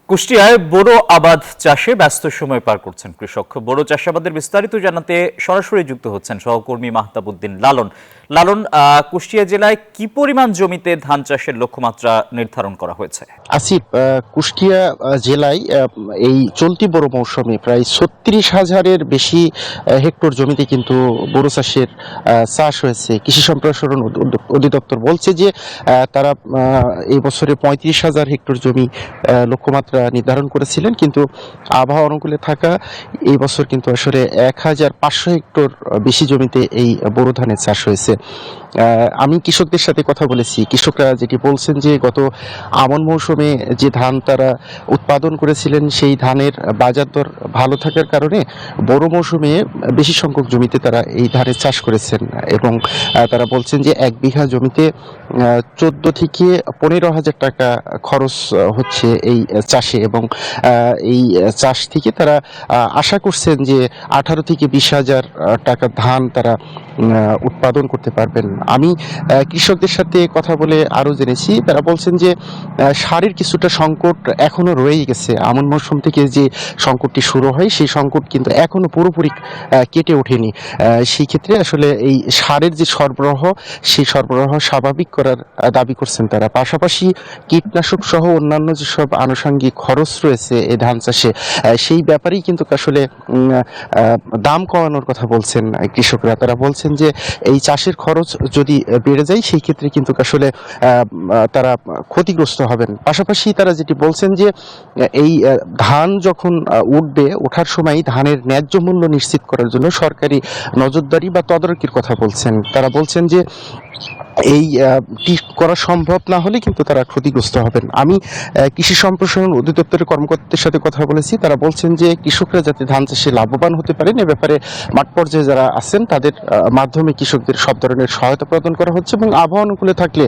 কুষ্টিয়ায় বোরো আবাদ চাষে ব্যস্ত সময় পার করছেন কৃষক। বোরো চাষাবাদের বিস্তারিত জানাতে সরাসরি যুক্ত হচ্ছেন সহকর্মী মাহতাবউদ্দিন লালন। লালন, কুষ্টিয়া জেলায় কি পরিমাণ জমিতে ধান চাষের লক্ষ্যমাত্রা নির্ধারণ করা হয়েছে? আসিফ, কুষ্টিয়া জেলায় এই চলতি বোরো মৌসুমে প্রায় ৩৬,০০০-এর বেশি হেক্টর জমিতে কিন্তু বোরো চাষ হয়েছে। কৃষি সম্প্রসারণ অধিদপ্তর বলছে যে তারা এই বছরে ৩৫,০০০ হেক্টর জমি লক্ষ্যমাত্রা নির্ধারণ করেছিলেন, কিন্তু আবহাওয়া অনুকূলে থাকা এই বছর কিন্তু আসলে ১,৫০০ হেক্টর বেশি জমিতে এই বোরো ধানের চাষ হয়েছে। আমি কৃষকদের সাথে কথা বলেছি। কৃষকরা যেটি বলছেন যে গত আমন মৌসুমে যে ধান তারা উৎপাদন করেছিলেন সেই ধানের বাজার দর ভালো থাকার কারণে বড় মৌসুমে বেশি সংখ্যক জমিতে তারা এই ধানের চাষ করেছেন এবং তারা বলছেন যে ১ বিঘা জমিতে ১৪ থেকে ১৫,০০০ টাকা খরচ হচ্ছে এই চাষে এবং এই চাষ থেকে তারা আশা করছেন যে ১৮ থেকে ২০,০০০ টাকা ধান তারা উৎপাদন করতে পারবেন। আমি কৃষকদের সাথে কথা বলে আরও জেনেছি, তারা বলছেন যে সারের কিছুটা সংকট এখনো রয়েই গেছে। আমন মৌসুম থেকে যে সংকটটি শুরু হয় সেই সংকট কিন্তু এখনো পুরোপুরি কেটে ওঠেনি। সেই ক্ষেত্রে আসলে এই সারের যে সরবরাহ সেই সরবরাহ স্বাভাবিক করার দাবি করছেন তারা। পাশাপাশি কীটনাশক সহ অন্যান্য যেসব আনুষঙ্গিক খরচ রয়েছে এই ধান চাষে সেই ব্যাপারেই কিন্তু আসলে দাম কমানোর কথা বলছেন কৃষকরা। তারা বলছেন যে এই চাষের খরচ যদি বেড়ে যায় সেই ক্ষেত্রে কিন্তু আসলে তারা ক্ষতিগ্রস্ত হবেন। পাশাপাশি তারা যেটি বলছেন যে এই ধান যখন উঠবে, ওঠার সময় ধানের ন্যায্য মূল্য নিশ্চিত করার জন্য সরকারি নজরদারি বা তদারকির কথা বলছেন। তারা বলছেন যে এই করা সম্ভব না হলে কিন্তু তারা ক্ষতিগ্রস্ত হবেন। আমি কৃষি সম্প্রসারণ অধিদপ্তরের কর্মকর্তাদের সাথে কথা বলেছি। তারা বলছেন যে কৃষকরা যাতে ধান চাষে লাভবান হতে পারেন এ ব্যাপারে মাঠ পর্যায়ে যারা আছেন তাদের মাধ্যমে কৃষকদের সব ধরনের সহায়তা প্রদান করা হচ্ছে এবং আবহাওয়া অনুকূলে থাকলে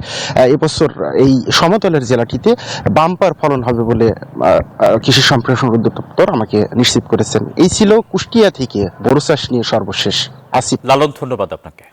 এবছর এই সমতলের জেলাটিতে বাম্পার ফলন হবে বলে কৃষি সম্প্রসারণ অধিদপ্তর আমাকে নিশ্চিত করেছেন। এই ছিল কুষ্টিয়া থেকে বোরো চাষ নিয়ে সর্বশেষ। আসিফ। লালন, ধন্যবাদ আপনাকে।